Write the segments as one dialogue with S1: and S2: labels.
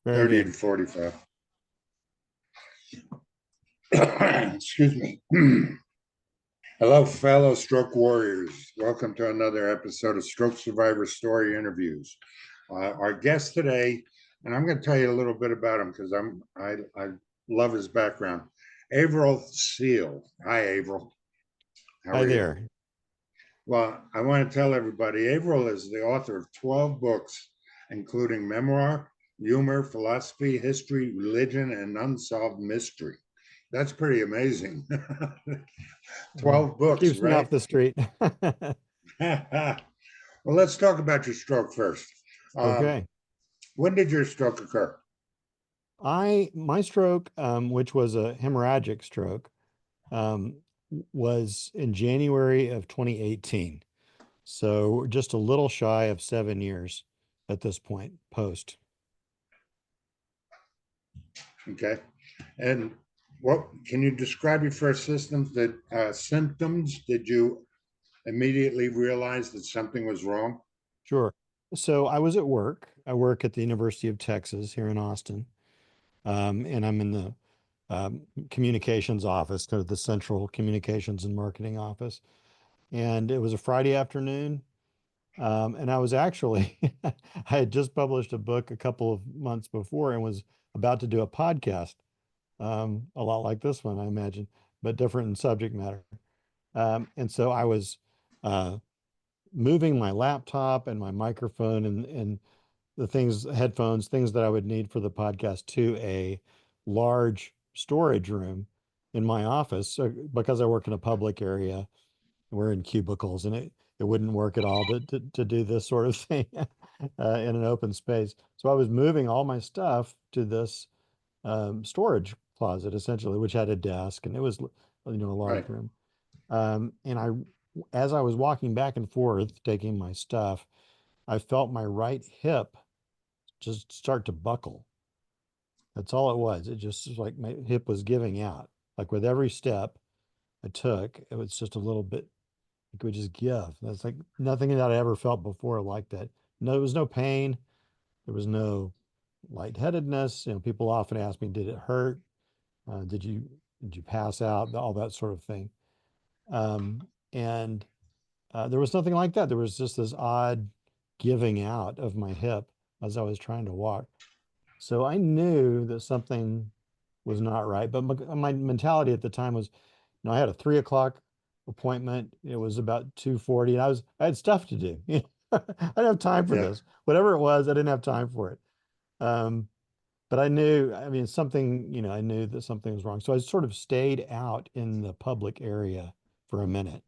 S1: Very
S2: 30
S1: good.
S2: to 45. Excuse me. Hello, fellow stroke warriors. Welcome to another episode of Stroke Survivor Story Interviews. Our guest today, and I'm going to tell you a little bit about him because I love his background. Avrel Seale. Hi, Avrel. How
S1: Hi
S2: are you?
S1: there.
S2: Well, I want to tell everybody, Avrel is the author of 12 books, including memoir, humor, philosophy, history, religion, and unsolved mystery. That's pretty amazing. 12 books,
S1: Keeps me off
S2: right?
S1: the street.
S2: Well, let's talk about your stroke first. Um,
S1: Okay.
S2: when did your stroke occur?
S1: My stroke, which was a hemorrhagic stroke, um, was in January of 2018. So just a little shy of 7 years at this point, post.
S2: Okay. And what can you describe your first symptoms? Did you immediately realize that something was wrong?
S1: Sure. So I was at work. I work at the University of Texas here in Austin, and I'm in the communications office, kind of the central communications and marketing office. And it was a Friday afternoon. And I was actually, I had just published a book a couple of months before and was about to do a podcast, a lot like this one, I imagine, but different in subject matter. And so I was uh, moving my laptop and my microphone and the things, headphones, things that I would need for the podcast to a large storage room in my office. So, because I work in a public area, we're in cubicles, and it wouldn't work at all to do this sort of thing in an open space. So I was moving all my stuff to this storage closet, essentially, which had a desk, and it was, a large
S2: Right.
S1: room. As I was walking back and forth, taking my stuff, I felt my right hip just start to buckle. That's all it was. It just was like my hip was giving out. Like with every step I took, it was just a little bit, it would just give. That's like nothing that I ever felt before like that. No, there was no pain. There was no lightheadedness. People often ask me, did it hurt? Did you pass out? All that sort of thing. And There was nothing like that. There was just this odd giving out of my hip as I was trying to walk. So I knew that something was not right. But my mentality at the time was, I had a 3 o'clock appointment. It was about 2:40, and I had stuff to do. I didn't have time for
S2: Yeah.
S1: this. Whatever it was, I didn't have time for it. Um, but I knew, I mean, I knew that something was wrong. So I sort of stayed out in the public area for a minute.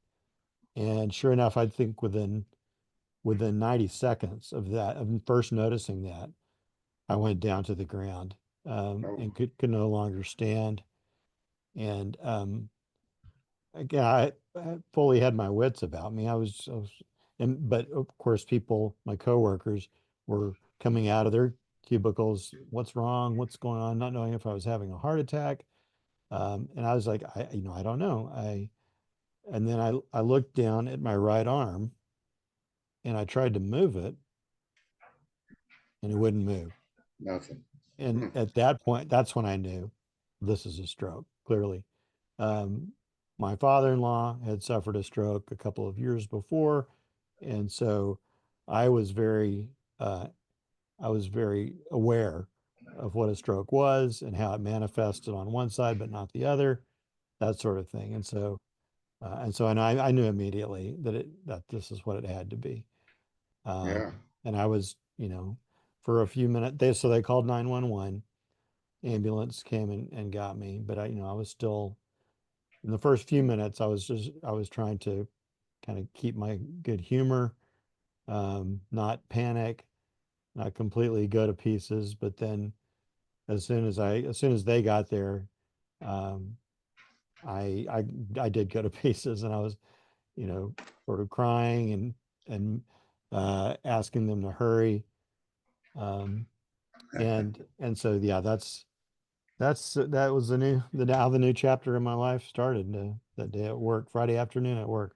S1: And sure enough, I think within 90 seconds of first noticing that, I went down to the ground,
S2: Oh,
S1: and could no longer stand. And Again, I fully had my wits about me. But of course, my coworkers were coming out of their cubicles. What's wrong? What's going on? Not knowing if I was having a heart attack. And I was like, I don't know. And then I looked down at my right arm and I tried to move it and it wouldn't move.
S2: nothing.
S1: And
S2: Hmm.
S1: at that point, that's when I knew this is a stroke, clearly. Um, my father-in-law had suffered a stroke a couple of years before, and so I was very, uh, I was very aware of what a stroke was and how it manifested on one side but not the other, that sort of thing. And I knew immediately that this is what it had to be. Um,
S2: Yeah.
S1: and I was, for a few minutes, they called 911. Ambulance came and got me, but I was still in the first few minutes. I was trying to kind of keep my good humor, not panic, not completely go to pieces. But then as soon as they got there, um, I, I, I did go to pieces, and I was, sort of crying and asking them to hurry. Um, and so, yeah, that was the new chapter in my life started, that day at work, Friday afternoon at work.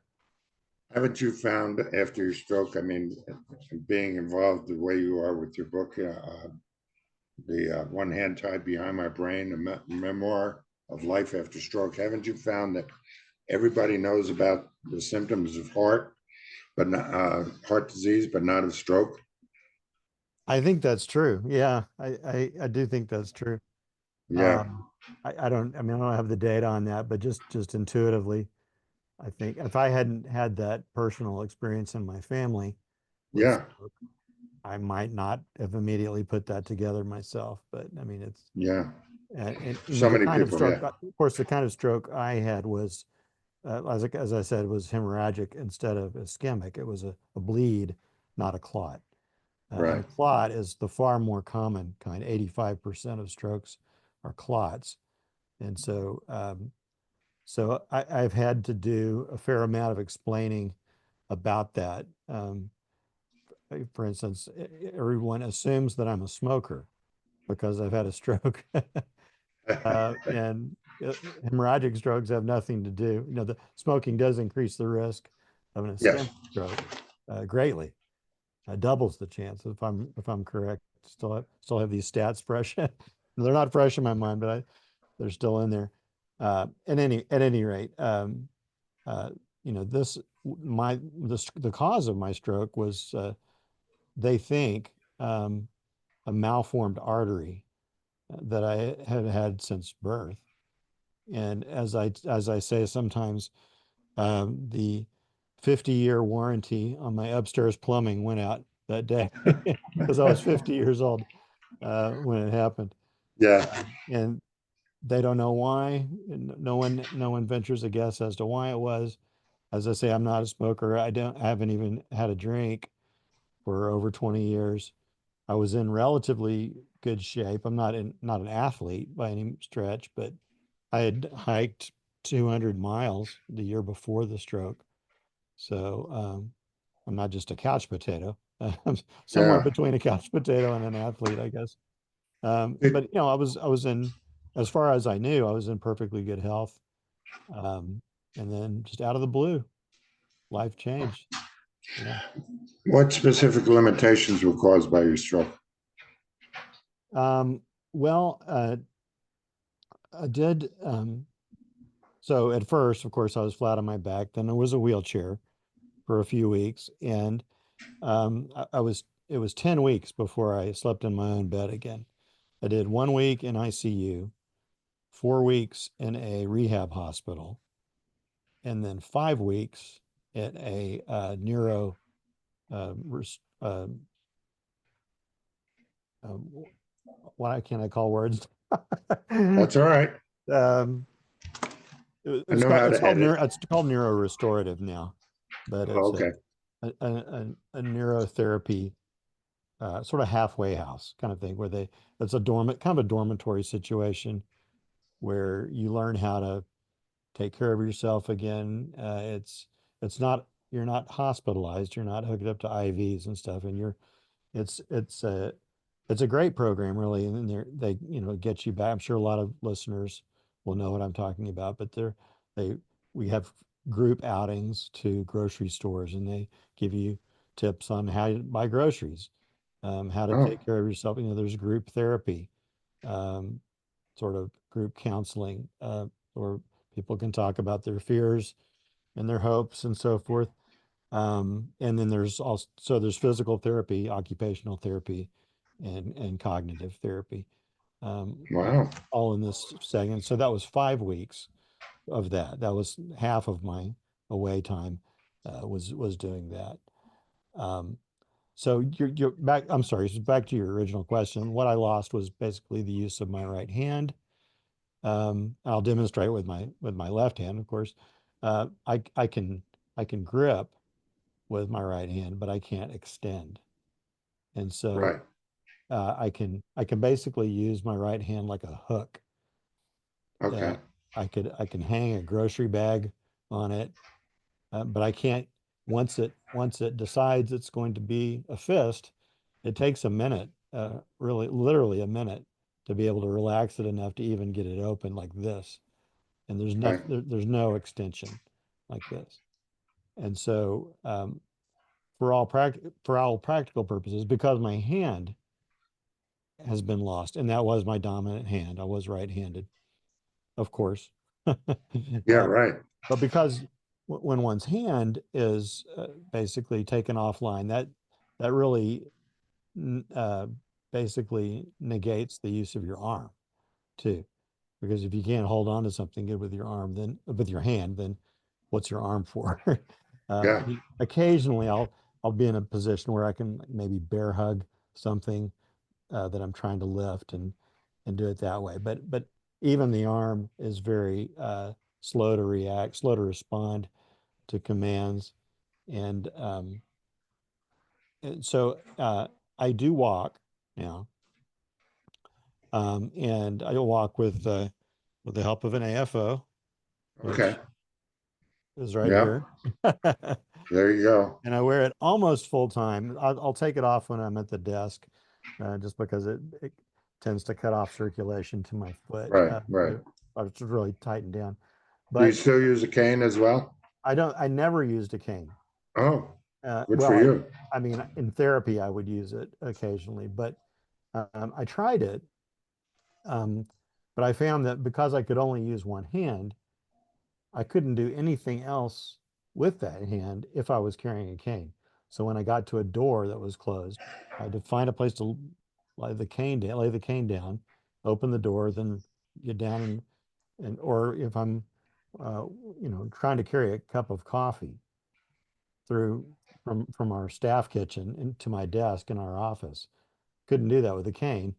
S2: Haven't you found after your stroke, I mean, being involved the way you are with your book, the One Hand Tied Behind My Brain, a memoir of life after stroke. Haven't you found that everybody knows about the symptoms of but not heart disease, but not of stroke?
S1: I think that's true. Yeah, I do think that's true.
S2: Yeah,
S1: Um, I don't, I mean, I don't have the data on that, but just intuitively, I think if I hadn't had that personal experience in my family with
S2: yeah,
S1: stroke, I might not have immediately put that together myself. But I mean, it's,
S2: yeah.
S1: and you know,
S2: So
S1: the
S2: many
S1: kind of
S2: people,
S1: stroke,
S2: yeah,
S1: of course, the kind of stroke I had was, as I said, was hemorrhagic instead of ischemic. It was a bleed, not a clot. And
S2: right.
S1: a clot is the far more common kind. 85% of strokes are clots. And so I've had to do a fair amount of explaining about that. For instance, everyone assumes that I'm a smoker because I've had a stroke. And hemorrhagic strokes have nothing to do. You know, the smoking does increase the risk of an
S2: Yes,
S1: ischemic stroke greatly. Doubles the chance if I'm correct. Still have these stats fresh. They're not fresh in my mind, but they're still in there. At any rate, uh, you know, the cause of my stroke was they think a malformed artery that I had had since birth. And as I say sometimes, the 50-year warranty on my upstairs plumbing went out that day because I was 50 years old when it happened.
S2: yeah,
S1: And they don't know why. No one ventures a guess as to why it was. As I say, I'm not a smoker. I haven't even had a drink for over 20 years. I was in relatively good shape. I'm not an athlete by any stretch, but I had hiked 200 miles the year before the stroke. So I'm not just a couch potato. I'm somewhere
S2: yeah.
S1: between a couch potato and an athlete, I guess. But
S2: It,
S1: you know, I was in, as far as I knew, I was in perfectly good health. Um, and then just out of the blue, life changed. Yeah.
S2: what specific limitations were caused by your stroke?
S1: Um, well, I did. So at first, of course, I was flat on my back. Then there was a wheelchair for a few weeks, and I was. It was 10 weeks before I slept in my own bed again. I did 1 week in ICU, 4 weeks in a rehab hospital, and then 5 weeks at a neuro. Res- why can't I call words?
S2: That's all right.
S1: um,
S2: I know how
S1: it's
S2: to
S1: called
S2: edit.
S1: neuro restorative now, but
S2: Oh,
S1: it's
S2: okay.
S1: a neurotherapy sort of halfway house kind of thing where it's a dormant kind of a dormitory situation where you learn how to take care of yourself again. It's not you're not hospitalized, you're not hooked up to IVs and stuff, and you're it's it's a it's a great program really, and they you know get you back. I'm sure a lot of listeners will know what I'm talking about, but they we have group outings to grocery stores, and they give you tips on how to buy groceries, how to
S2: Oh,
S1: take care of yourself. You know, there's group therapy, um, sort of group counseling, where people can talk about their fears and their hopes and so forth. And then there's physical therapy, occupational therapy, and cognitive therapy,
S2: wow.
S1: all in this segment. So that was 5 weeks of that. That was half of my away time, was doing that. Um, so you're back. I'm sorry. So back to your original question. What I lost was basically the use of my right hand. I'll demonstrate with my left hand, of course. I can grip with my right hand, but I can't extend. And so
S2: Right.
S1: I can basically use my right hand like a hook. Uh,
S2: Okay.
S1: I can hang a grocery bag on it, but I can't. Once it decides it's going to be a fist, it takes a minute, really literally a minute, to be able to relax it enough to even get it open like this. And
S2: Okay.
S1: there's no extension like this. And so for all practical purposes, because my hand has been lost. And that was my dominant hand. I was right-handed, of course.
S2: Yeah,
S1: Uh,
S2: right.
S1: but because when one's hand is basically taken offline, that really uh, basically negates the use of your arm too. Because if you can't hold on to something good with your arm, then with your hand, then what's your arm for?
S2: Yeah,
S1: Occasionally, I'll be in a position where I can maybe bear hug something that I'm trying to lift and do it that way. But even the arm is very slow to react, slow to respond to commands, and so I do walk now, and I walk with the help of an AFO,
S2: okay.
S1: which is right
S2: Yeah,
S1: here.
S2: there you go.
S1: And I wear it almost full time. I'll take it off when I'm at the desk, just because it tends to cut off circulation to my foot.
S2: Right, right.
S1: I was really tightened down.
S2: Do you
S1: But
S2: still use a cane as well?
S1: I never used a cane.
S2: Oh, good for
S1: Well,
S2: you.
S1: I mean, in therapy, I would use it occasionally, but I tried it. Um, but I found that because I could only use one hand, I couldn't do anything else with that hand if I was carrying a cane. So when I got to a door that was closed, I had to find a place to lay the cane down, open the door, then get down and or if I'm uh, trying to carry a cup of coffee through from our staff kitchen into my desk in our office, couldn't do that with a cane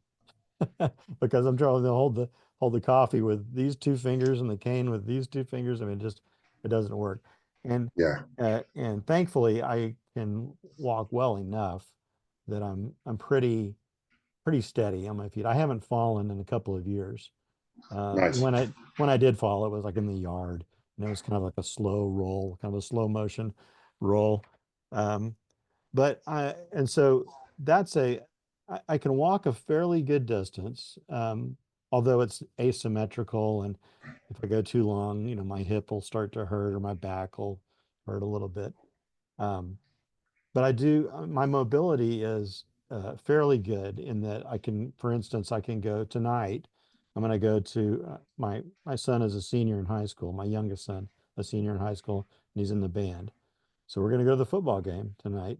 S1: because I'm trying to hold the coffee with these two fingers and the cane with these two fingers. I mean, just it doesn't work. And
S2: Yeah,
S1: and thankfully, I can walk well enough that I'm pretty steady on my feet. I haven't fallen in a couple of years.
S2: nice.
S1: When I did fall, it was like in the yard, and it was kind of like a slow roll, kind of a slow motion roll. Um, but I and so that's I can walk a fairly good distance, although it's asymmetrical, and if I go too long, my hip will start to hurt or my back will hurt a little bit. Um, but my mobility is fairly good in that I can, for instance, I can go tonight. I'm going to go to my son is a senior in high school, my youngest son, a senior in high school, and he's in the band. So we're going to go to the football game tonight,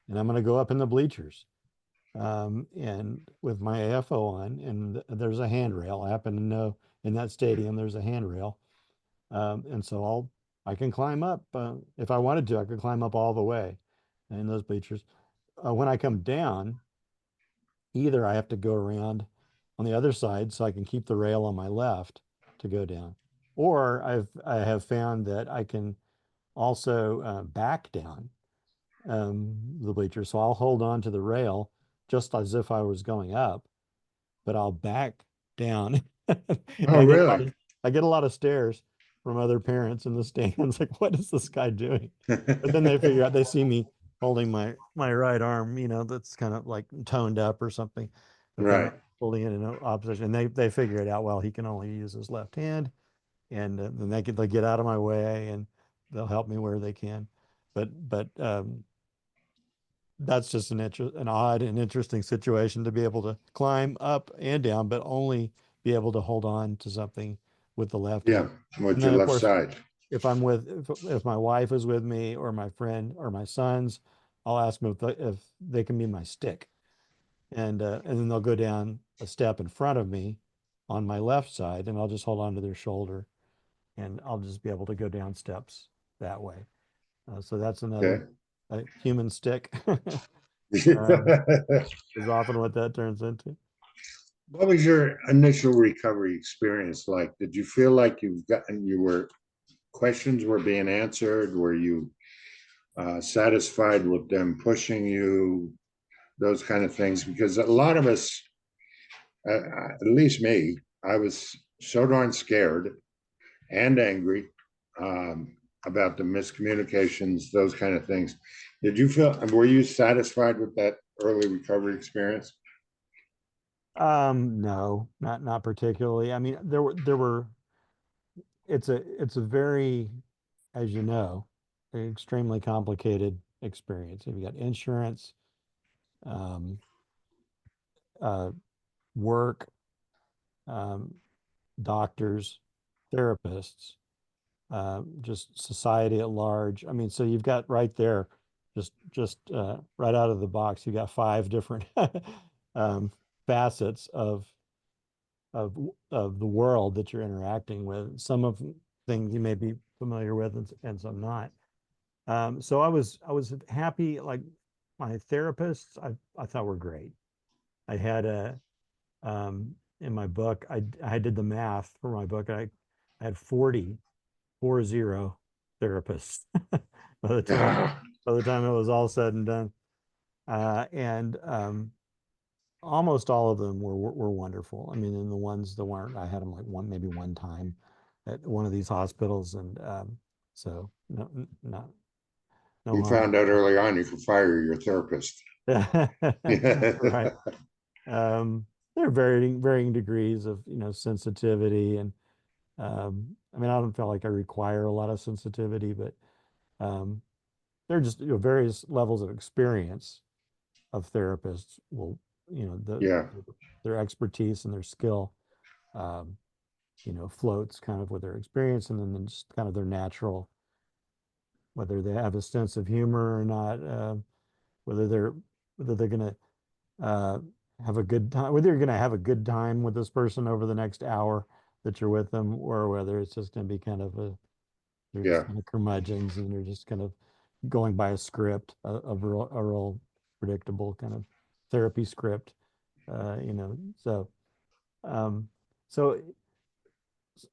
S1: and I'm going to go up in the bleachers, and with my AFO on, and there's a handrail. I happen to know in that stadium there's a handrail, and so I can climb up if I wanted to. I could climb up all the way in those bleachers. When I come down, either I have to go around on the other side so I can keep the rail on my left to go down, or I have found that I can also back down the bleachers. So I'll hold on to the rail just as if I was going up, but I'll back down. And
S2: Oh, really?
S1: I get a lot of stares from other parents in the stands, like, what is this guy doing? But then they see me holding my right arm, that's kind of like toned up or something, but then
S2: Right.
S1: I'm fully in an opposition. And they figure it out. Well, he can only use his left hand, and then they get out of my way and they'll help me where they can. But that's just an odd and interesting situation to be able to climb up and down, but only be able to hold on to something with the left
S2: Yeah,
S1: hand.
S2: with
S1: And
S2: your
S1: then, of
S2: left
S1: course,
S2: side.
S1: if my wife is with me or my friend or my sons, I'll ask them if they can be my stick, and then they'll go down a step in front of me on my left side, and I'll just hold on to their shoulder, and I'll just be able to go down steps that way. So that's another
S2: Okay.
S1: human stick. um, is often what that turns into.
S2: What was your initial recovery experience like? Did you feel like you were questions were being answered? Were you satisfied with them pushing you? Those kind of things, because a lot of us, at least me, I was so darn scared and angry about the miscommunications, those kind of things. Were you satisfied with that early recovery experience?
S1: No, not particularly. I mean, there were it's a very, as you know, extremely complicated experience. You've got insurance, um, work, um, doctors, therapists, just society at large. I mean, so you've got right there, just right out of the box, you got five different um, facets of the world that you're interacting with. Some of things you may be familiar with, and some not. So I was happy. Like my therapists, I thought were great. I had a in my book, I did the math for my book. I had 40 therapists by the time
S2: Yeah.
S1: by the time it was all said and done. And almost all of them were wonderful. I mean, and the ones that weren't, I had them like maybe one time at one of these hospitals, and so no
S2: You
S1: harm.
S2: found out early on you could fire your therapist.
S1: Right.
S2: Yeah.
S1: Um, there are varying degrees of sensitivity, and I mean, I don't feel like I require a lot of sensitivity, but um, there are just various levels of experience of therapists will
S2: Yeah.
S1: their expertise and their skill um, floats kind of with their experience, and then just kind of their natural, whether they have a sense of humor or not, whether they're whether they're gonna uh, have a good time, whether you're gonna have a good time with this person over the next hour that you're with them, or whether it's just gonna be kind of they're just
S2: Yeah.
S1: kind of curmudgeons and they're just kind of going by a script, a real predictable kind of therapy script, so um, so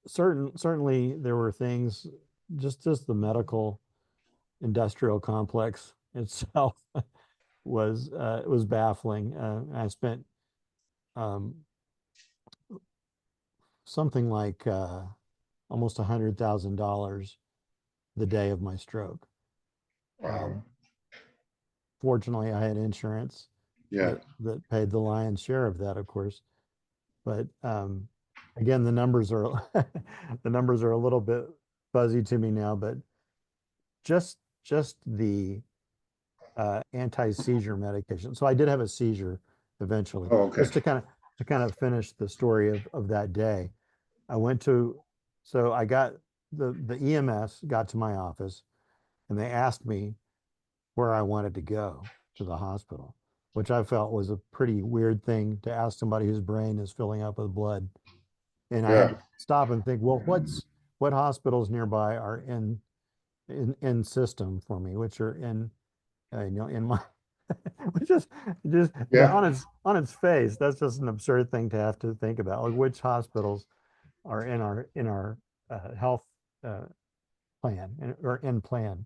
S1: certainly there were things, just the medical industrial complex itself was baffling. I spent um, something like almost $100,000 the day of my stroke.
S2: Wow.
S1: Um, Fortunately, I had insurance
S2: Yeah.
S1: that paid the lion's share of that, of course. But again, the numbers are the numbers are a little bit fuzzy to me now. But just the anti-seizure medication. So I did have a seizure eventually.
S2: Oh, okay.
S1: Just to kind of finish the story of that day. I went to so I got the EMS got to my office, and they asked me where I wanted to go to the hospital, which I felt was a pretty weird thing to ask somebody whose brain is filling up with blood. And I had to
S2: Yeah.
S1: stop and think, well, what hospitals nearby are in system for me, which are in my which is just that
S2: Yeah.
S1: on its face, that's just an absurd thing to have to think about. Like which hospitals are in our health uh, plan or in plan.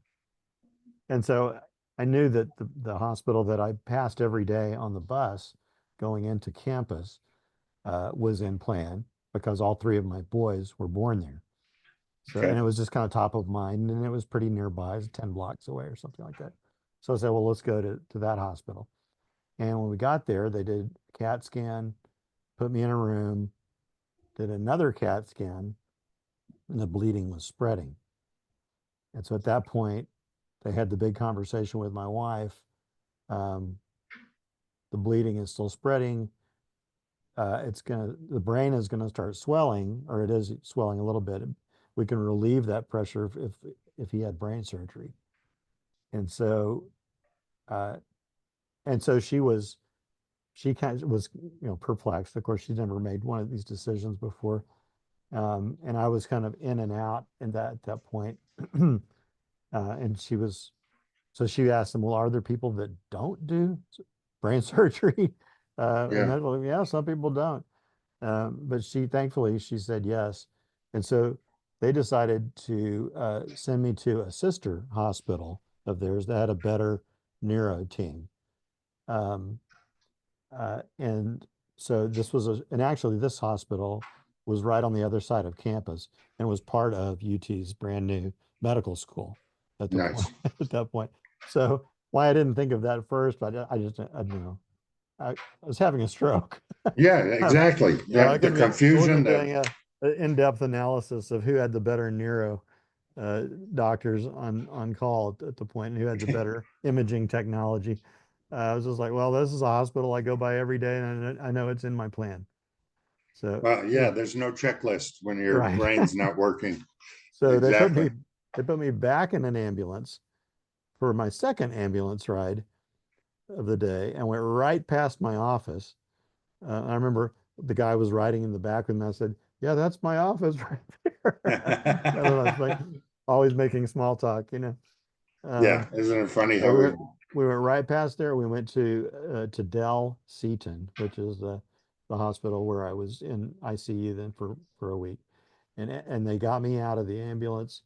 S1: And so I knew that the hospital that I passed every day on the bus going into campus was in plan because all three of my boys were born there. So, and
S2: Okay.
S1: it was just kind of top of mind, and it was pretty nearby, it's 10 blocks away or something like that. So I said, well, let's go to that hospital. And when we got there, they did a CAT scan, put me in a room, did another CAT scan, and the bleeding was spreading. And so at that point, they had the big conversation with my wife. Um, the bleeding is still spreading. The brain is gonna start swelling, or it is swelling a little bit. We can relieve that pressure if he had brain surgery. And so, uh, and so she kind of was, perplexed. Of course, she's never made one of these decisions before. And I was kind of in and out in that at that point. And she asked him, well, are there people that don't do brain surgery? And
S2: Yeah.
S1: that, well, yeah, some people don't. But thankfully, she said yes. And so they decided to send me to a sister hospital of theirs that had a better neuro team. Um, and so and actually this hospital was right on the other side of campus and was part of UT's brand new medical school at the point
S2: Nice.
S1: at that point. So why I didn't think of that first, but I just, I don't know. I was having a stroke.
S2: Yeah,
S1: I
S2: exactly.
S1: I
S2: The
S1: wasn't
S2: confusion that,
S1: doing a in-depth analysis of who had the better neuro uh, doctors on call at the point, and who had the better imaging technology. I was just like, well, this is a hospital I go by every day, and I know it's in my plan. So,
S2: Well,
S1: you
S2: yeah,
S1: know,
S2: there's no checklist when your
S1: right.
S2: brain's not working.
S1: So
S2: Exactly.
S1: they put me back in an ambulance for my second ambulance ride of the day and went right past my office. I remember the guy was riding in the back with me. I said, "Yeah, that's my office right there." I don't know. It's like always making small talk, you know.
S2: Yeah,
S1: Um,
S2: isn't it funny
S1: so
S2: how we
S1: we went right past there. We went to Dell Seaton, which is the hospital where I was in ICU then for a week, and they got me out of the ambulance.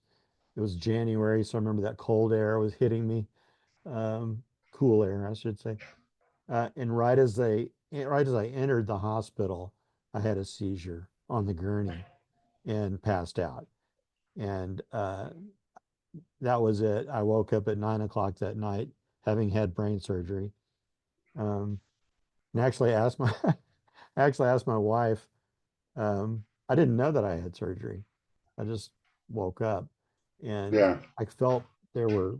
S1: It was January, so I remember that cold air was hitting me, um, cool air, I should say. And right as I entered the hospital, I had a seizure on the gurney and passed out. And that was it. I woke up at 9 o'clock that night, having had brain surgery. Um, and actually asked my I actually asked my wife. I didn't know that I had surgery. I just woke up, and
S2: yeah,
S1: I felt there were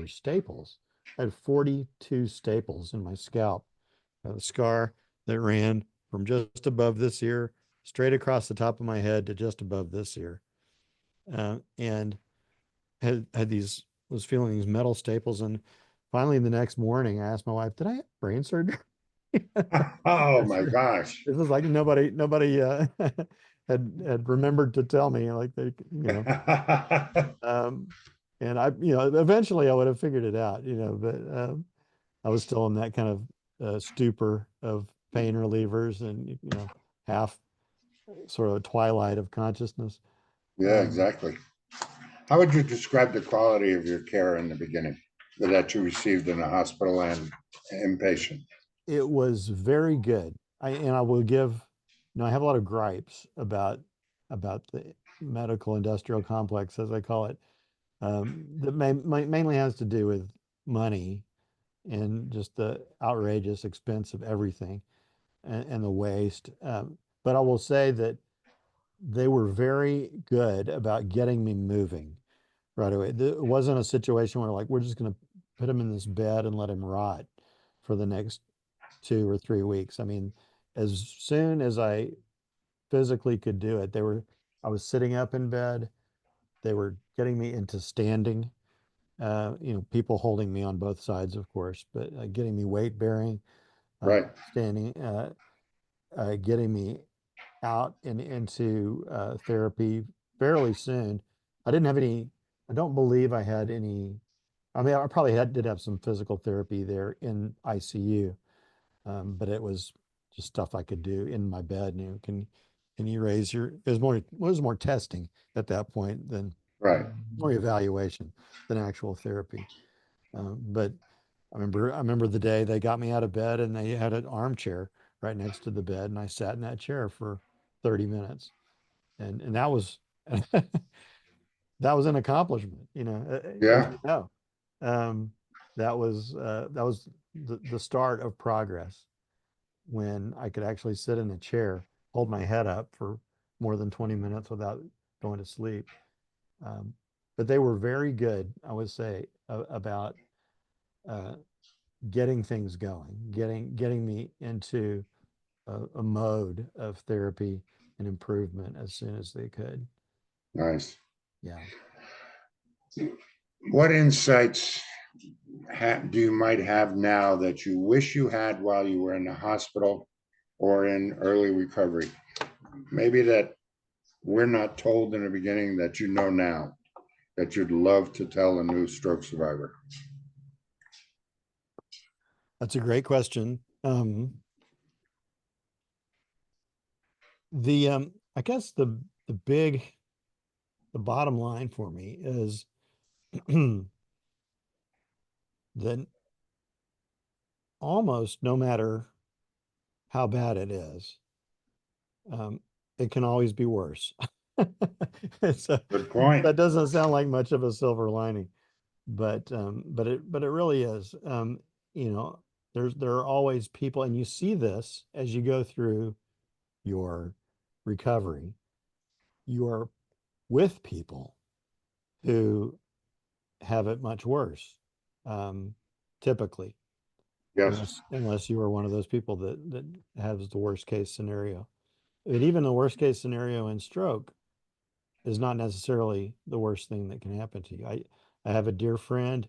S1: staples. I had 42 staples in my scalp, a scar that ran from just above this ear straight across the top of my head to just above this ear, and had these was feeling these metal staples. And finally, the next morning, I asked my wife, "Did I have brain surgery?"
S2: oh
S1: This
S2: my gosh.
S1: is like nobody had remembered to tell me, like they, you know. Um, and eventually I would have figured it out, but I was still in that kind of stupor of pain relievers and, half sort of a twilight of consciousness.
S2: Yeah,
S1: Um,
S2: exactly. How would you describe the quality of your care in the beginning that you received in the hospital and inpatient?
S1: it was very good. I will give, I have a lot of gripes about the medical industrial complex, as I call it, that mainly has to do with money and just the outrageous expense of everything and the waste. But I will say that they were very good about getting me moving right away. It wasn't a situation where like we're just going to put him in this bed and let him rot for the next 2 or 3 weeks. I mean, as soon as I physically could do it, I was sitting up in bed. They were getting me into standing. People holding me on both sides, of course, but getting me weight bearing,
S2: Right,
S1: standing, getting me out and into therapy fairly soon. I didn't have any, I don't believe I had any. I mean, I probably did have some physical therapy there in ICU, but it was just stuff I could do in my bed. Can you raise your, it was more testing at that point than
S2: right.
S1: more evaluation than actual therapy. But I remember the day they got me out of bed and they had an armchair right next to the bed, and I sat in that chair for 30 minutes, and that was that was an accomplishment, as
S2: Yeah,
S1: you know. Um, that was the start of progress when I could actually sit in a chair, hold my head up for more than 20 minutes without going to sleep. Um, but they were very good, I would say, about uh, getting things going, getting me into a mode of therapy and improvement as soon as they could.
S2: nice.
S1: Yeah.
S2: What insights do you might have now that you wish you had while you were in the hospital or in early recovery? Maybe that we're not told in the beginning that you know now that you'd love to tell a new stroke survivor.
S1: That's a great question. I guess the bottom line for me is that almost no matter how bad it is, um, it can always be worse. So
S2: Good point.
S1: that doesn't sound like much of a silver lining, but it really is. You know, there are always people, and you see this as you go through your recovery. You are with people who have it much worse, um, typically,
S2: Yes.
S1: unless you are one of those people that has the worst case scenario. but even the worst case scenario in stroke is not necessarily the worst thing that can happen to you. I have a dear friend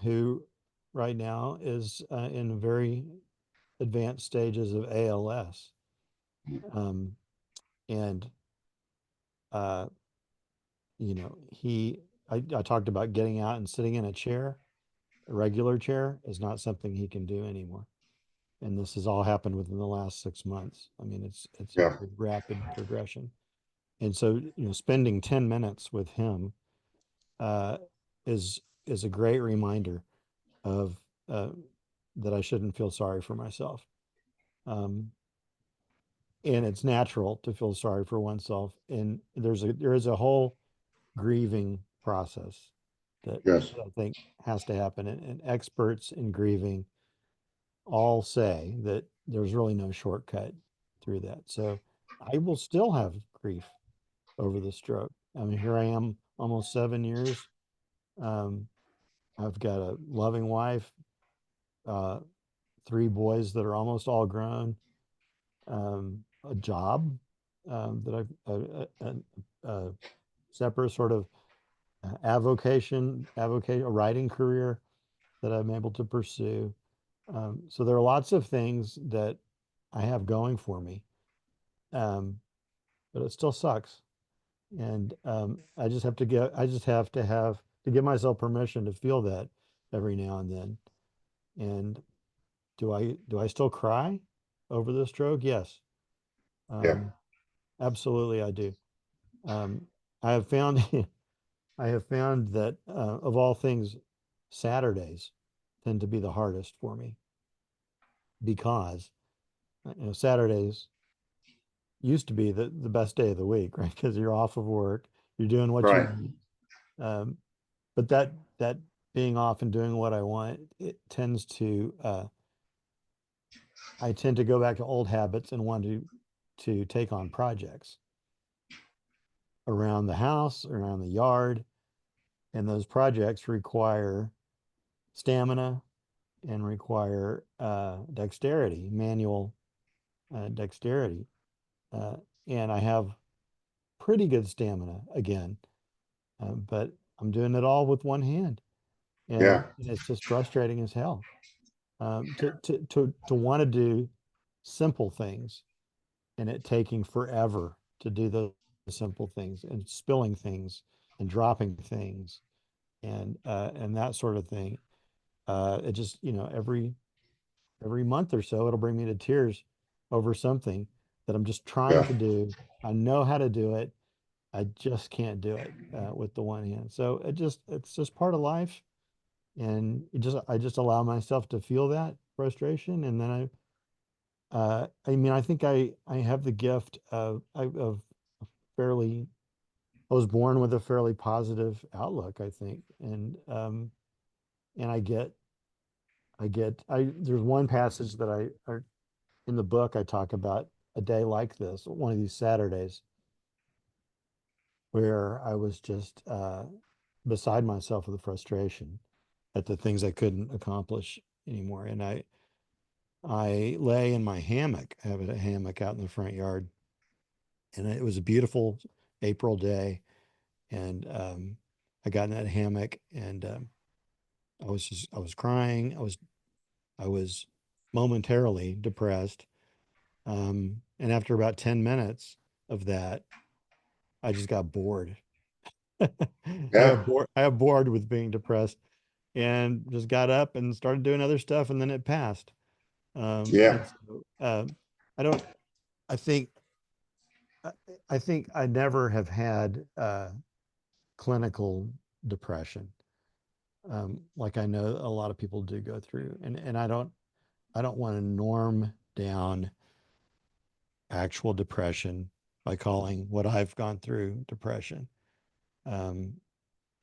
S1: who right now is in very advanced stages of ALS. Um, and, uh, I talked about getting out and sitting in a chair. A regular chair is not something he can do anymore. And this has all happened within the last 6 months. I mean, it's a
S2: Yeah,
S1: very rapid progression. And so, spending 10 minutes with him uh, is a great reminder of uh, that I shouldn't feel sorry for myself. Um, and it's natural to feel sorry for oneself. And there is a whole grieving process that
S2: yes,
S1: I think has to happen. And experts in grieving all say that there's really no shortcut through that. So I will still have grief over the stroke. I mean, here I am almost 7 years. Um, I've got a loving wife, uh, three boys that are almost all grown, a job that a separate sort of a writing career that I'm able to pursue. So there are lots of things that I have going for me, um, but it still sucks. And I just have to give myself permission to feel that every now and then. And do I still cry over the stroke? Yes.
S2: yeah,
S1: Um, absolutely I do. Um, I have found I have found that of all things, Saturdays tend to be the hardest for me because Saturdays used to be the best day of the week, right? Because you're off of work, you're doing what you
S2: right,
S1: want. Um, but that being off and doing what I want, I tend to go back to old habits and want to take on projects around the house, around the yard, and those projects require stamina and require dexterity, manual dexterity. Uh, and I have pretty good stamina again, but I'm doing it all with one hand,
S2: yeah,
S1: and it's just frustrating as hell. To want to do simple things and it taking forever to do those simple things and spilling things and dropping things and that sort of thing. It just every month or so it'll bring me to tears over something that I'm just trying
S2: yeah,
S1: to do. I know how to do it. I just can't do it with the one hand. So it's just part of life, and I just allow myself to feel that frustration, and then I mean, I think I have the gift of fairly. I was born with a fairly positive outlook, I think, and there's one passage that in the book I talk about a day like this, one of these Saturdays, where I was just beside myself with frustration at the things I couldn't accomplish anymore, and I lay in my hammock. I have a hammock out in the front yard, and it was a beautiful April day, and I got in that hammock, and I was crying. I was momentarily depressed, and after about 10 minutes of that, I just got bored.
S2: yeah,
S1: I got bored with being depressed, and just got up and started doing other stuff, and then it passed.
S2: yeah,
S1: And so I don't. I think I I think I never have had clinical depression, like I know a lot of people do go through, and I don't want to norm down actual depression by calling what I've gone through depression. Um,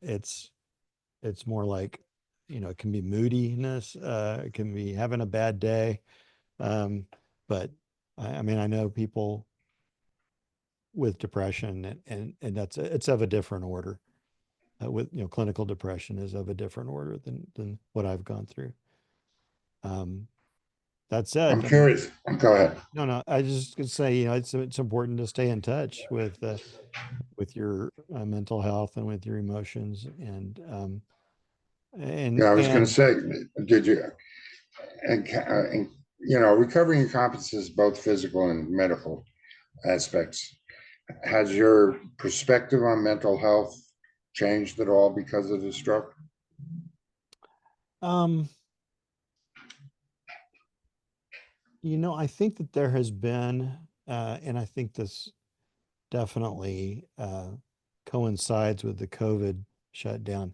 S1: it's it's more like it can be moodiness, it can be having a bad day, um, but I mean I know people with depression, and it's of a different order. With clinical depression is of a different order than what I've gone through. Um, that said,
S2: I'm curious. Go ahead.
S1: no, no, I just could say, it's important to stay in touch with your mental health and with your emotions
S2: Yeah, I was going to
S1: and
S2: say, did you, and recovering encompasses both physical and medical aspects. Has your perspective on mental health changed at all because of the stroke?
S1: um I think that there has been and I think this definitely coincides with the COVID shutdown,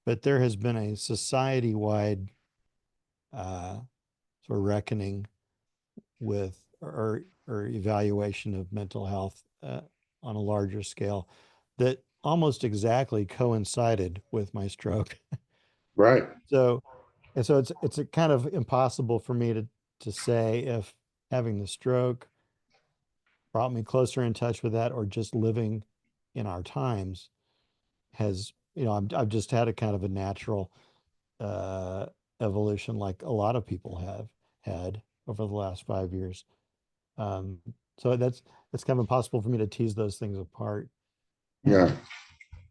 S1: but there has been a society-wide uh, sort of reckoning with or evaluation of mental health on a larger scale that almost exactly coincided with my stroke.
S2: Right.
S1: So it's a kind of impossible for me to say if having the stroke brought me closer in touch with that or just living in our times has, I've just had a kind of a natural uh, evolution like a lot of people have had over the last 5 years. Um, so it's kind of impossible for me to tease those things apart.
S2: Yeah.
S1: Um,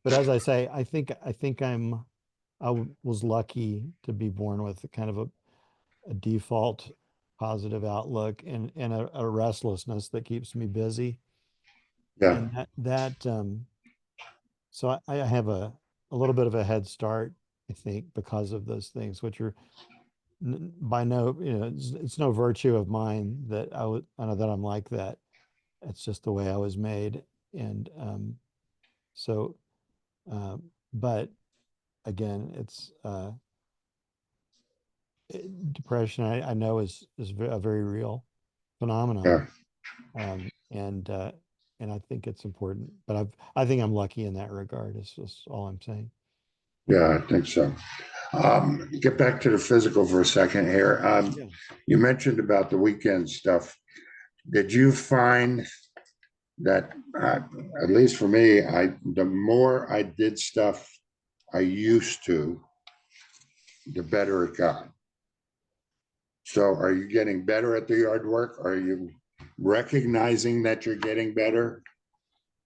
S1: but as I say, I think was lucky to be born with a kind of a default positive outlook and a restlessness that keeps me busy.
S2: Yeah.
S1: And so I have a little bit of a head start, I think, because of those things, which are by no, it's no virtue of mine that I know that I'm like that. It's just the way I was made. And so, but again, depression, I know is a very real phenomenon.
S2: Yeah.
S1: And I think it's important, but I think I'm lucky in that regard. Is just all I'm saying.
S2: Yeah, I think so. Get back to the physical for a second here.
S1: Yeah.
S2: You mentioned about the weekend stuff. Did you find that, at least for me, the more I did stuff I used to, the better it got. So, are you getting better at the yard work? Are you recognizing that you're getting better?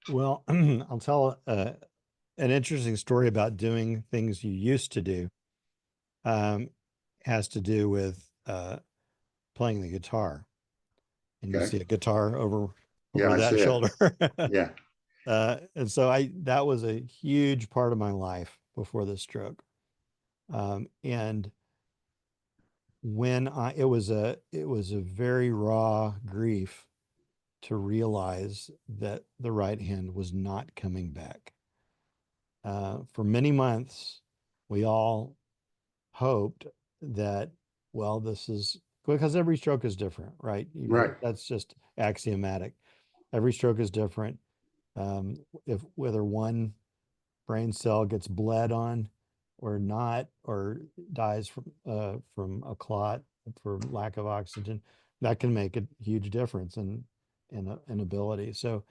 S1: Well, I'll tell an interesting story about doing things you used to do. Um, has to do with playing the guitar, and you see
S2: Okay.
S1: a guitar
S2: Yeah,
S1: over
S2: I
S1: that
S2: see it.
S1: shoulder.
S2: Yeah.
S1: And so I that was a huge part of my life before the stroke. And when I it was a very raw grief to realize that the right hand was not coming back. For many months, we all hoped that, well, this is because every stroke is different, right?
S2: Right.
S1: That's just axiomatic. Every stroke is different. If whether one brain cell gets bled on or not, or dies from a clot for lack of oxygen, that can make a huge difference in ability. So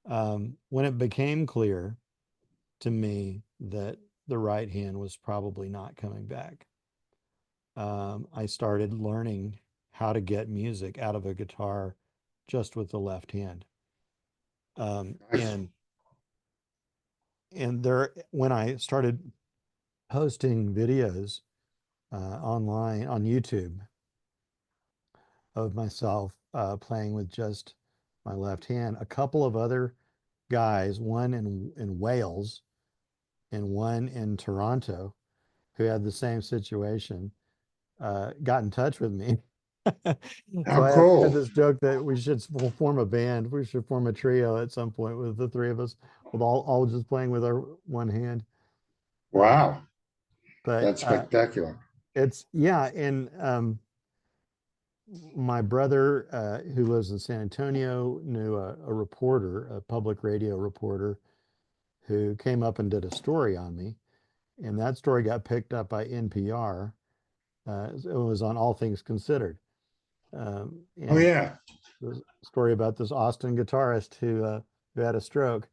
S1: when it became clear to me that the right hand was probably not coming back, I started learning how to get music out of a guitar just with the left hand. Um,
S2: Nice.
S1: and and there, when I started posting videos online on YouTube of myself playing with just my left hand, a couple of other guys, one in Wales and one in Toronto, who had the same situation, got in touch with me. So
S2: How
S1: I had
S2: cool.
S1: this joke that we should form a band. We should form a trio at some point with the three of us, with all just playing with our one hand. Uh,
S2: Wow.
S1: but
S2: That's spectacular.
S1: it's yeah, and my brother, who lives in San Antonio, knew a reporter, a public radio reporter, who came up and did a story on me, and that story got picked up by NPR. It was on All Things Considered,
S2: Oh,
S1: and
S2: yeah.
S1: the story about this Austin guitarist who had a stroke,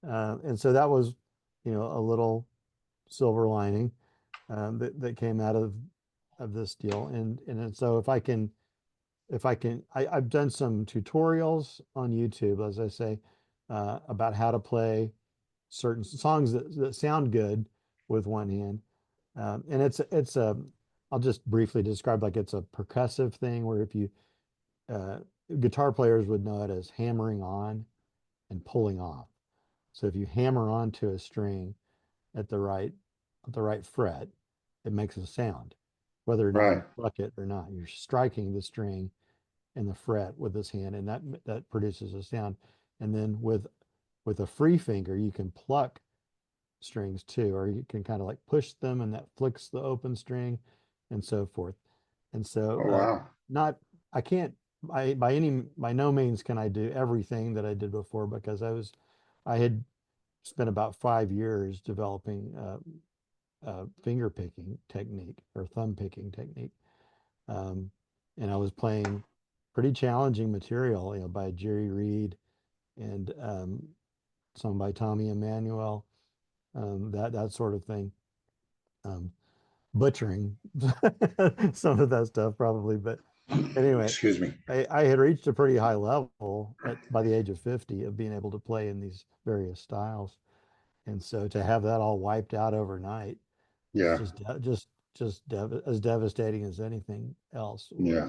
S1: and so that was, a little silver lining that came out of this deal, and so if I can if I can, I've done some tutorials on YouTube, as I say, about how to play certain songs that sound good with one hand. And it's a, I'll just briefly describe, like, it's a percussive thing where if you, uh, guitar players would know it as hammering on and pulling off. So if you hammer onto a string at the right fret, it makes a sound, whether or not you
S2: Right,
S1: pluck it or not. You're striking the string and the fret with this hand, and that produces a sound. And then with a free finger, you can pluck strings too, or you can kind of like push them, and that flicks the open string, and so forth. And so,
S2: oh wow,
S1: not I can't by no means can I do everything that I did before, because I had spent about 5 years developing finger picking technique or thumb picking technique. Um, and I was playing pretty challenging material, by Jerry Reed and some by Tommy Emmanuel, that sort of thing. Um, Butchering some of that stuff probably, but anyway,
S2: excuse me.
S1: I had reached a pretty high level by the age of 50 of being able to play in these various styles. And so to have that all wiped out overnight was
S2: Yeah,
S1: as devastating as anything else
S2: yeah,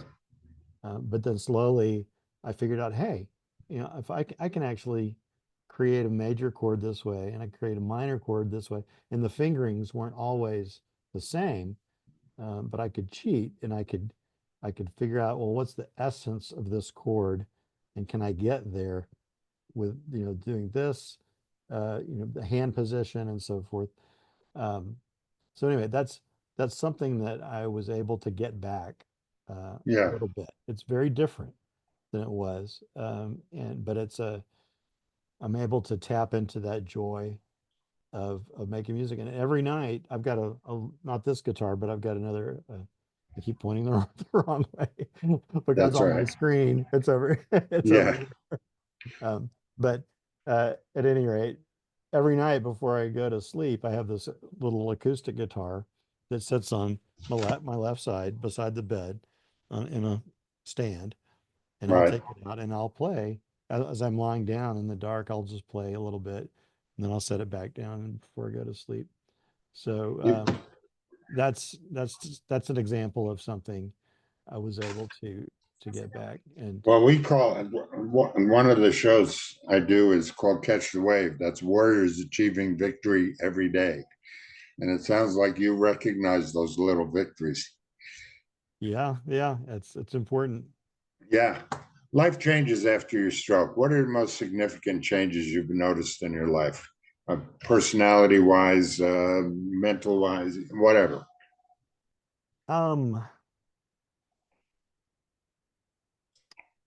S1: was. But then slowly I figured out, hey, if I can actually create a major chord this way and I create a minor chord this way, and the fingerings weren't always the same, but I could cheat and I could figure out, well, what's the essence of this chord, and can I get there with doing this, the hand position and so forth. Um, so anyway, that's something that I was able to get back a
S2: yeah,
S1: little bit. It's very different than it was, but I'm able to tap into that joy of making music. And every night I've got not this guitar, but I've got another. I keep pointing the wrong way because
S2: that's
S1: on my
S2: right.
S1: screen it's over it's over
S2: Yeah,
S1: here. But at any rate, every night before I go to sleep, I have this little acoustic guitar that sits on my left side beside the bed in a stand, and I'll
S2: right.
S1: take it out and I'll play as I'm lying down in the dark. I'll just play a little bit, and then I'll set it back down before I go to sleep. So
S2: You,
S1: that's an example of something I was able to get back. And
S2: well, we call it one of the shows I do is called Catch the Wave. That's warriors achieving victory every day. And it sounds like you recognize those little victories.
S1: yeah, yeah, it's important.
S2: Yeah. Life changes after your stroke. What are the most significant changes you've noticed in your life? Personality wise, mental wise, whatever.
S1: Um,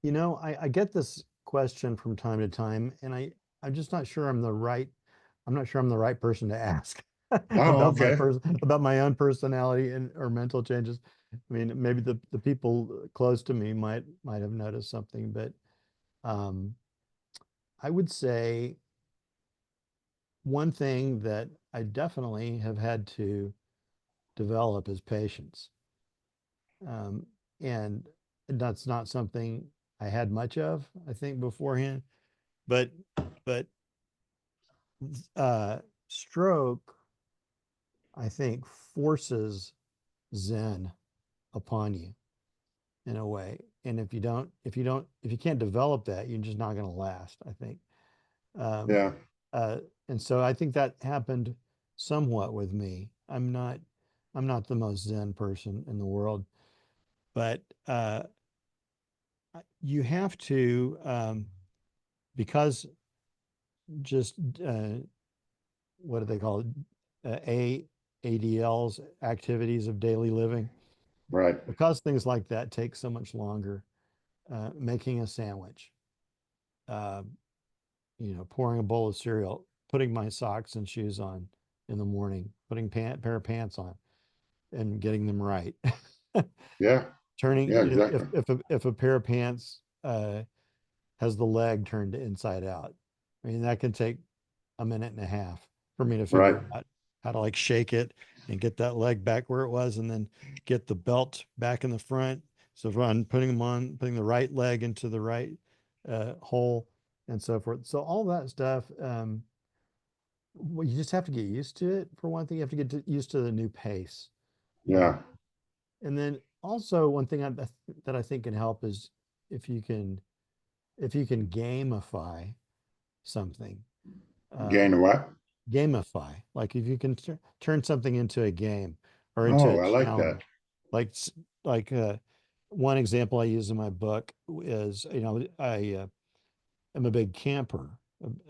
S1: I get this question from time to time, and I'm just not sure I'm not sure I'm the right person to ask
S2: Oh, okay.
S1: about my own personality and or mental changes. I mean, maybe the people close to me might have noticed something, but um, I would say one thing that I definitely have had to develop is patience. Um, and that's not something I had much of, I think, beforehand. But but uh, stroke, I think, forces Zen upon you in a way. And if you can't develop that, you're just not going to last, I think. Um,
S2: Yeah.
S1: uh, and so I think that happened somewhat with me. I'm not the most Zen person in the world, but you have to, because just what do they call it? ADLs, activities of daily living.
S2: Right.
S1: Because things like that take so much longer, making a sandwich, uh, pouring a bowl of cereal, putting my socks and shoes on in the morning, putting pair of pants on, and getting them right.
S2: Yeah.
S1: Turning,
S2: Yeah, exactly.
S1: if a pair of pants has the leg turned inside out, I mean that can take a minute and a half for me to
S2: Right.
S1: figure out how to like shake it and get that leg back where it was, and then get the belt back in the front So if I'm putting them on, putting the right leg into the right hole and so forth. So all that stuff, well, you just have to get used to it. For one thing, you have to used to the new pace of life.
S2: Yeah.
S1: And then also one thing that I think can help is if you can if you can gamify something.
S2: Gain
S1: Um,
S2: what?
S1: gamify, like if you can turn something into a game or into
S2: Oh,
S1: a
S2: I like that.
S1: challenge, like like one example I use in my book is, I am a big camper,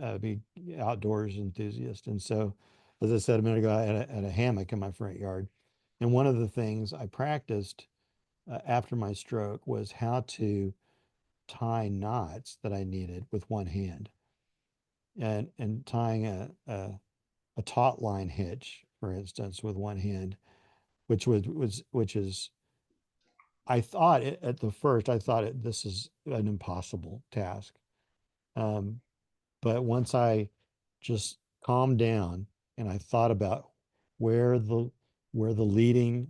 S1: a big outdoors enthusiast, and so as I said a minute ago, I had a hammock in my front yard, and one of the things I practiced after my stroke was how to tie knots that I needed with one hand, and tying a taut line hitch, for instance, with one hand, which is I thought at the first I thought this is an impossible task. Um, but once I just calmed down and I thought about where the where the leading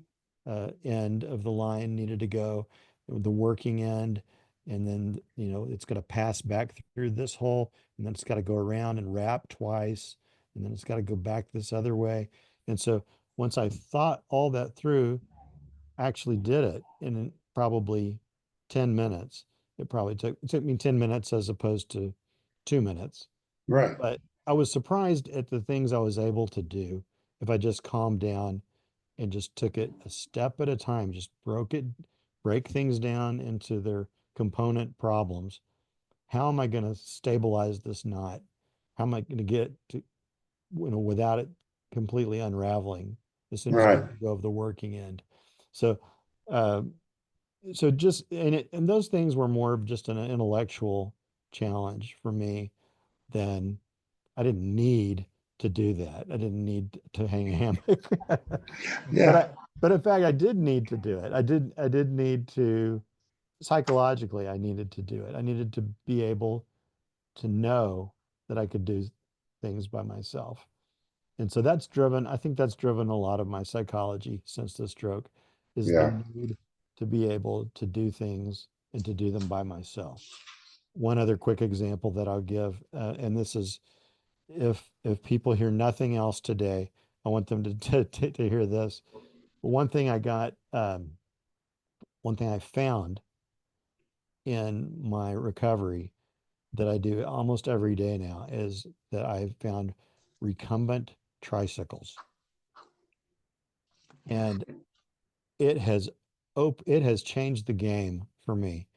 S1: end of the line needed to go, the working end, and then it's going to pass back through this hole, and then it's got to go around and wrap twice, and then it's got to go back this other way. And so once I thought all that through, actually did it in probably 10 minutes. It took me 10 minutes as opposed to 2 minutes.
S2: Right.
S1: But I was surprised at the things I was able to do if I just calmed down and just took it a step at a time, just break things down into their component problems. How am I going to stabilize this knot? How am I going to get to, without it completely unraveling as soon as I
S2: Right.
S1: let go of the working end? So, uh, so just and those things were more of just an intellectual challenge for me than I didn't need to do that. I didn't need to hang a hammock. But
S2: Yeah.
S1: I but in fact I did need to do it. I did need to psychologically I needed to do it. I needed to be able to know that I could do things by myself. And so I think that's driven a lot of my psychology since the stroke is the
S2: Yeah.
S1: need to be able to do things and to do them by myself. One other quick example that I'll give, and this is if people hear nothing else today, I want them to hear this. One thing I found in my recovery that I do almost every day now is that I've found recumbent tricycles, and it has it has changed the game for me,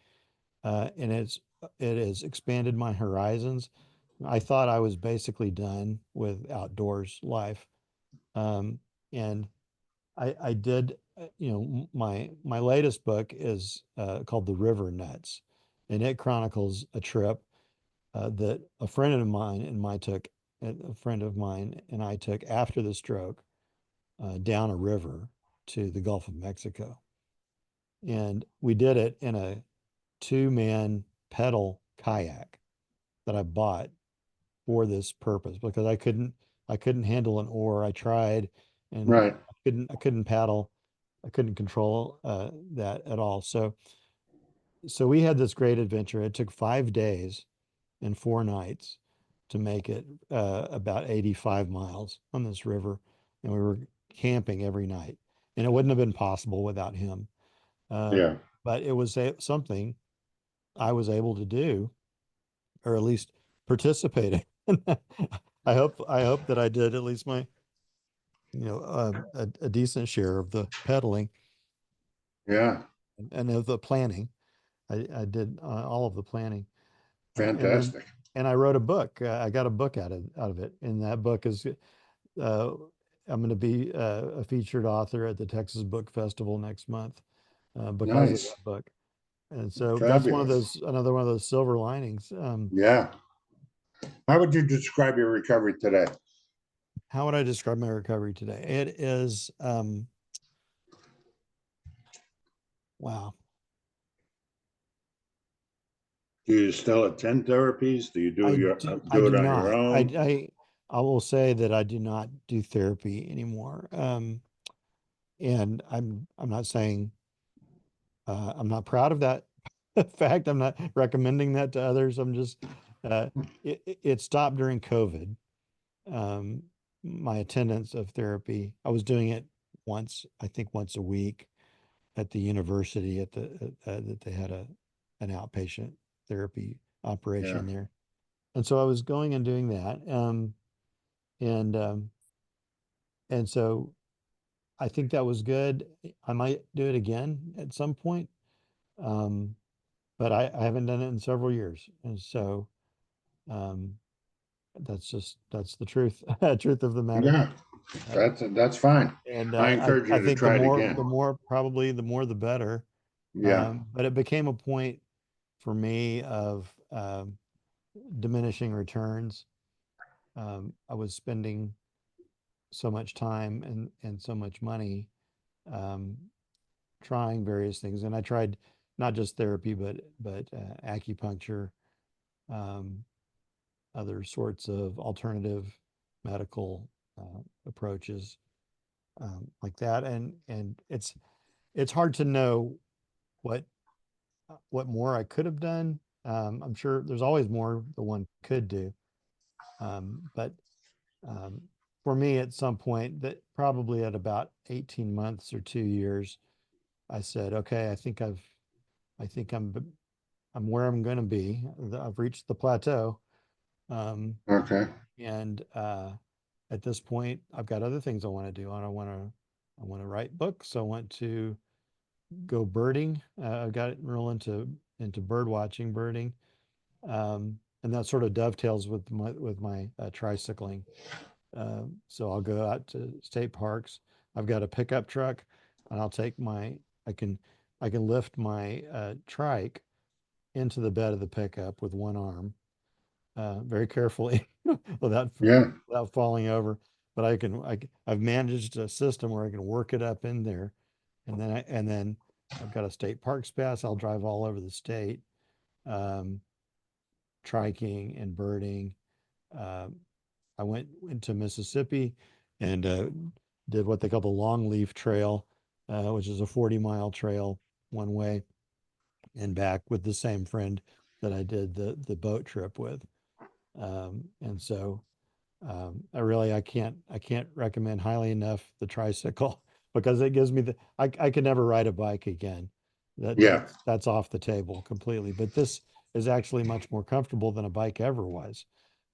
S1: and it has expanded my horizons. I thought I was basically done with outdoors life, um, and I did, my latest book is called The River Nuts, and it chronicles a trip that a friend of mine and I took after the stroke down a river to the Gulf of Mexico, and we did it in a two-man pedal kayak that I bought for this purpose because I couldn't handle an oar. I tried and
S2: Right.
S1: I couldn't paddle. I couldn't control that at all. So we had this great adventure. It took 5 days and 4 nights to make it about 85 miles on this river, and we were camping every night. And it wouldn't have been possible without him. Um,
S2: Yeah.
S1: but it was something I was able to do, or at least participate in. I hope that I did at least my a decent share of the pedaling
S2: Yeah.
S1: and of the planning. I did all of the planning, and then
S2: Fantastic.
S1: and I wrote a book. I got a book out of it, and that book is uh, I'm going to be a featured author at the Texas Book Festival next month because of
S2: Nice.
S1: that book. And so that's
S2: Fabulous.
S1: another one of those silver linings.
S2: Yeah. How would you describe your recovery today?
S1: How would I describe my recovery today? It is, wow.
S2: Do you still attend therapies? Do you
S1: I
S2: do
S1: do
S2: it on your
S1: not.
S2: own?
S1: I will say that I do not do therapy anymore. And I'm not saying I'm not proud of that fact. I'm not recommending that to others. I'm just, it stopped during COVID. Um, my attendance of therapy, I was doing it once, I think once a week at the university that they had an outpatient therapy
S2: Yeah,
S1: operation there. And so I was going and doing that. And, um, and so I think that was good. I might do it again at some point. Um, but I haven't done it in several years. And so, um, that's the truth, truth of the matter.
S2: yeah,
S1: Uh,
S2: that's fine.
S1: and
S2: I encourage
S1: I
S2: you to
S1: think
S2: try it again.
S1: the more probably the more the better.
S2: Yeah,
S1: But it became a point for me of diminishing returns. I was spending so much time and so much money um, trying various things, and I tried not just therapy, but acupuncture, um, other sorts of alternative medical approaches like that, and it's hard to know what what more I could have done. I'm sure there's always more the one could do, but um, for me, at some point, that probably at about 18 months or 2 years, I said, okay, I think I'm where I'm going to be. I've reached the plateau, um,
S2: okay.
S1: and at this point, I've got other things I want to do. I want to write books. I want to go birding. I've got real into bird watching, birding, and that sort of dovetails with my tricycling. So I'll go out to state parks. I've got a pickup truck, and I'll take my I can I can lift my trike into the bed of the pickup with one arm, very carefully, without
S2: Yeah,
S1: without falling over. But I've managed a system where I can work it up in there, and then I've got a state parks pass. I'll drive all over the state, um, triking and birding. Um, I went into Mississippi and did what they call the long leaf trail, which is a 40-mile trail one way and back with the same friend that I did the boat trip with. And so I can't recommend highly enough the tricycle because it gives me I could never ride a bike again.
S2: yeah,
S1: That's off the table completely. But this is actually much more comfortable than a bike ever was.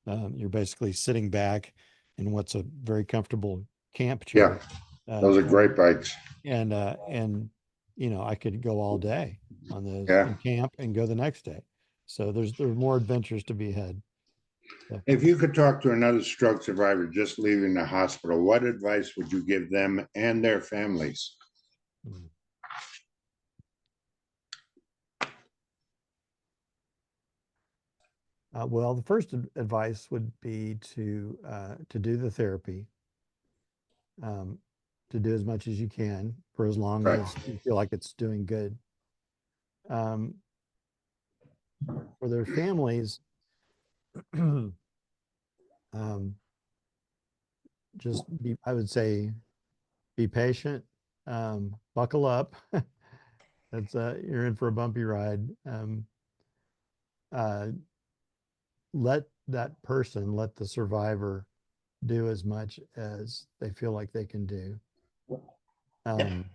S1: You're basically sitting back in what's a very comfortable camp
S2: yeah.
S1: chair, uh,
S2: Those are
S1: and
S2: great bikes.
S1: and I could go all day on those
S2: Yeah.
S1: and camp and go the next day. So there's more adventures to be had. So,
S2: If you could talk to another stroke survivor just leaving the hospital, what advice would you give them and their families?
S1: mm. Well, the first advice would be to do the therapy, um, to do as much as you can for as long
S2: Right.
S1: as you feel like it's doing good. Um, for their families, um, I would say, be patient, buckle up. That's you're in for a bumpy ride. Uh, let the survivor do as much as they feel like they can do. Um,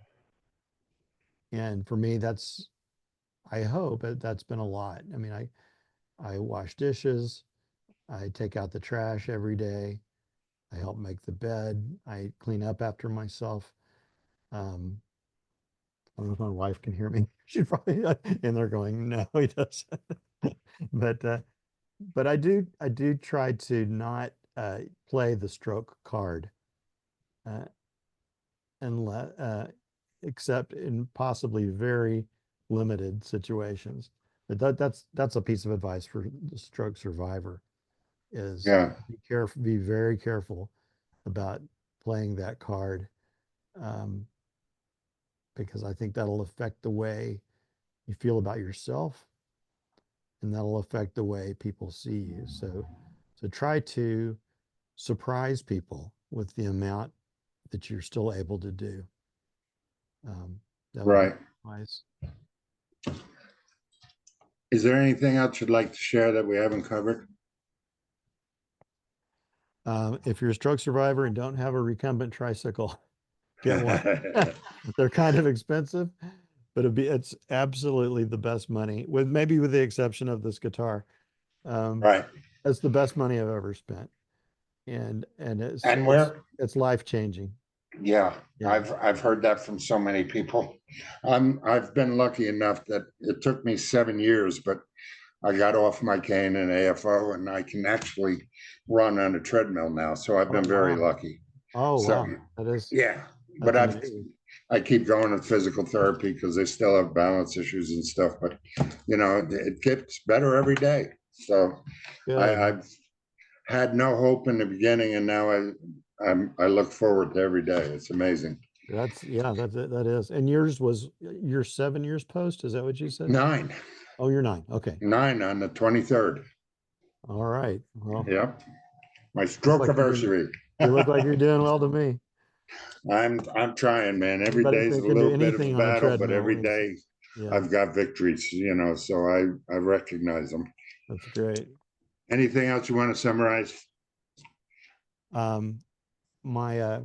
S1: and for me, I hope that's been a lot. I mean, I wash dishes, I take out the trash every day, I help make the bed, I clean up after myself. Um, I don't know if my wife can hear me. She's probably in there going, no, he doesn't. but I do try to not play the stroke card, uh, unless except in possibly very limited situations. But that's a piece of advice for the stroke survivor is
S2: Yeah,
S1: be very careful about playing that card, um, because I think that'll affect the way you feel about yourself, and that'll affect the way people see you. So try to surprise people with the amount that you're still able to do. Um, that would be
S2: right.
S1: nice.
S2: Is there anything else you'd like to share that we haven't covered?
S1: If you're a stroke survivor and don't have a recumbent tricycle, get one. They're kind of expensive, but it's absolutely the best money, with maybe with the exception of this guitar.
S2: Right.
S1: It's the best money I've ever spent, and
S2: And where,
S1: it's life changing.
S2: yeah,
S1: Yeah.
S2: I've heard that from so many people. I've been lucky enough that it took me 7 years, but I got off my cane and AFO, and I can actually run on a treadmill now. So I've
S1: Oh
S2: been very
S1: wow.
S2: lucky.
S1: Oh
S2: So
S1: wow.
S2: yeah, but
S1: That's amazing.
S2: I keep going to physical therapy because they still have balance issues and stuff. But it gets better every day. So
S1: Good.
S2: I've had no hope in the beginning, and now I look forward to every day. It's amazing.
S1: That's it. That is. And yours was your 7 years post. Is that what you said?
S2: Nine,
S1: Oh, you're 9. Okay.
S2: nine on the 23rd.
S1: All right. Well,
S2: Yep, my
S1: look
S2: stroke
S1: like you're doing
S2: anniversary.
S1: you look like you're doing well to me.
S2: I'm trying, man. Every
S1: Anybody
S2: day is
S1: that
S2: a
S1: can do
S2: little bit of a
S1: anything on a
S2: battle, but
S1: treadmill
S2: every
S1: is,
S2: day
S1: yeah,
S2: I've got victories, so I recognize them.
S1: that's great.
S2: Anything else you want to summarize?
S1: Um, my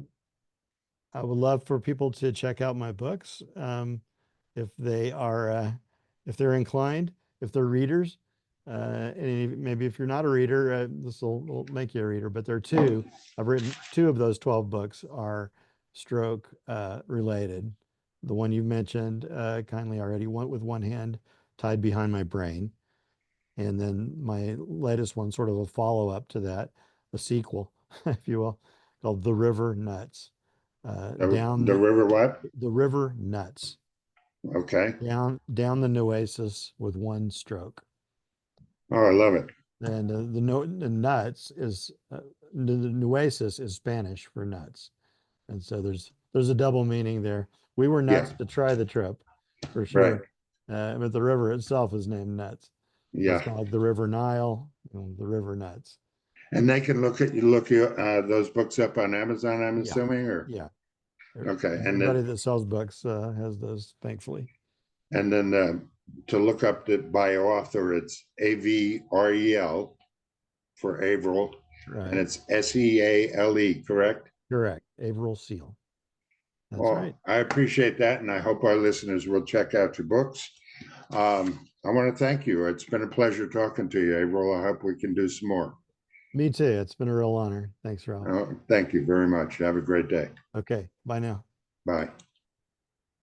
S1: I would love for people to check out my books. If they are if they're inclined, if they're readers, and maybe if you're not a reader, this will make you a reader. But there are two. I've written two of those 12 books are stroke related. The one you mentioned kindly already, went with one hand tied behind my brain, and then my latest one, sort of a follow up to that, a sequel, if you will, called The River Nuts. Down
S2: The river what?
S1: the river nuts,
S2: Okay.
S1: down the Nueces with one stroke.
S2: Oh, I love it.
S1: And the nuts is the Nueces is Spanish for nuts, and so there's a double meaning there. We were
S2: Yeah,
S1: nuts to try the trip, for
S2: right.
S1: sure, but the river itself is named Nuts, so it's
S2: Yeah.
S1: kind of like the River Nile, the river nuts.
S2: And they can look those books up on Amazon, I'm
S1: Yeah,
S2: assuming, or
S1: yeah.
S2: okay.
S1: Everybody that sells books has those, thankfully.
S2: And then to look up the by author, it's Avrel for Avril, and
S1: Right.
S2: it's Seale, correct?
S1: Correct. Avril Seale. That's
S2: Well,
S1: right.
S2: I appreciate that, and I hope our listeners will check out your books. I want to thank you. It's been a pleasure talking to you, Avril. I hope we can do some more.
S1: Me too. It's been a real honor. Thanks, Ralph.
S2: Thank you very much. Have a great day.
S1: Okay. Bye now.
S2: Bye.